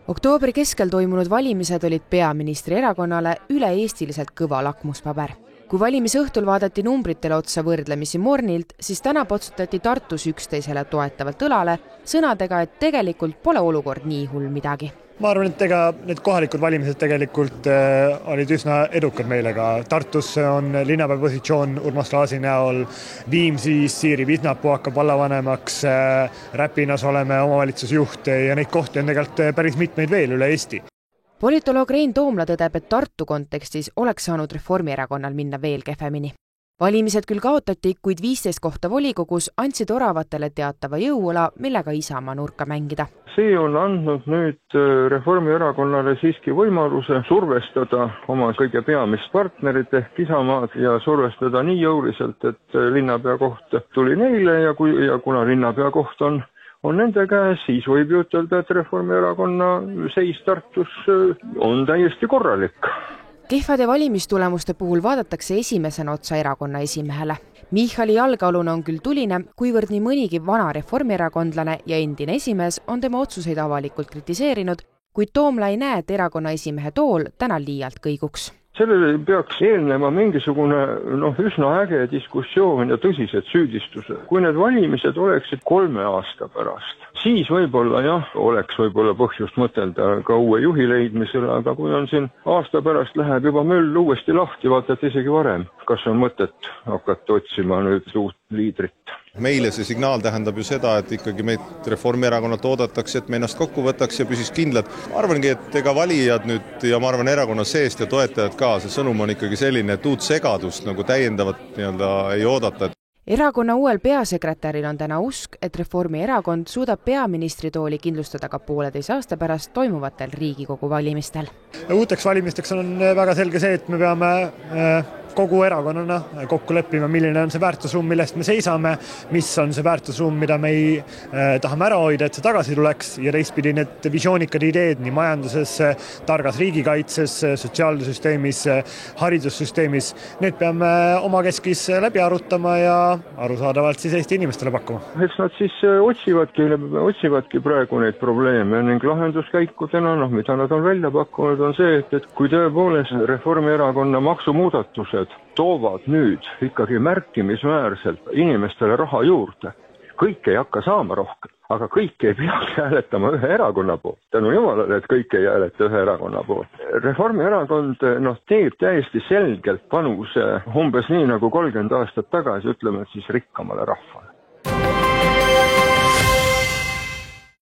Oktoobri keskel toimunud valimised olid peaministri erakonnale üle-eestiliselt kõva lakmuspaber. Kui valimisõhtul vaadati numbritele otsa võrdlemisi mornilt, siis täna potsutati Tartus üksteisele toetavalt õlale sõnadega, et tegelikult pole olukord nii hull midagi. Ma arvan, et need kohalikud valimised tegelikult olid üsna edukad meile ka. Tartus on linnapea positsioon Urmas Klaasi näol, Viimsis Siiri Visnapuu hakkab vallavanemaks, Räpinas oleme omavalitsusjuht ja neid kohti on tegelikult päris mitmeid veel üle Eesti. Politoloog Rein Toomla tõdeb, et Tartu kontekstis oleks saanud Reformierakonnal minna veel kehvemini. Valimised küll kaotati, kuid 15 kohta volikogus andsid oravatele teatava jõuola, millega Isamaa nurka mängida. See on andnud nüüd Reformierakonnale siiski võimaluse survestada oma kõige peamist partnerit ehk Isamaad ja survestada nii jõuliselt, et linnapea koht tuli neile ja kuna linnapea koht on nende käes, siis võib ütelda, et Reformierakonna seis Tartus on täiesti korralik. Kehvade valimistulemuste puhul vaadatakse esimesena otsa erakonna esimehele. Michali jalgealune on küll tuline, kuivõrd nii mõnigi vana reformierakondlane ja endine esimees on tema otsuseid avalikult kritiseerinud, kuid Toomla ei näe, et erakonna esimehe tool täna liialt kõiguks. Sellele peaks eelnema mingisugune üsna äge diskussioon ja tõsised süüdistused. Kui need valimised oleksid 3 aasta pärast, siis võib-olla oleks võib-olla põhjust mõtelda ka uue juhi leidmisele, aga kui on siin aasta pärast läheb juba möll uuesti lahti, vaatad isegi varem, kas on mõtet hakata otsima nüüd uut liidrit. Meile see signaal tähendab ju seda, et ikkagi meid Reformierakonnalt oodatakse, et me ennast kokku võtaks ja püsis kindlad. Ma arvangi, et ega valijad nüüd ja ma arvan erakonna seest ja toetajad ka, see sõnum on ikkagi selline, et uut segadust nagu täiendavat ei oodata. Erakonna uuel peasekretäril on täna usk, et Reformierakond suudab peaministritooli kindlustada ka 1,5 aasta pärast toimuvatel Riigikogu valimistel. Uuteks valimisteks on väga selge see, et me peame kogu erakonnana kokku leppima, milline on see väärtusruum, millest me seisame, mis on see väärtusruum, mida me ei tahame ära hoida, et see tagasi tuleks ja teistpidi need visioonikad ideed nii majanduses, targas riigikaitses, sotsiaalsüsteemis, haridussüsteemis, need peame omakeskis läbi arutama ja arusaadavalt siis Eesti inimestele pakkuma. Eks nad siis otsivadki praegu neid probleeme ning lahenduskäikudena, mida nad on välja pakkunud, on see, et kui tõepoolest Reformierakonna maksumuudatused toovad nüüd ikkagi märkimisväärselt inimestele raha juurde. Kõik ei hakka saama rohkem, aga kõik ei peaks hääletama ühe erakonna poolt. Tänu jumalale, et kõik ei hääleta ühe erakonna poolt. Reformierakond teeb täiesti selgelt panuse umbes nii nagu 30 aastat tagasi, ütleme siis rikkamale rahvale.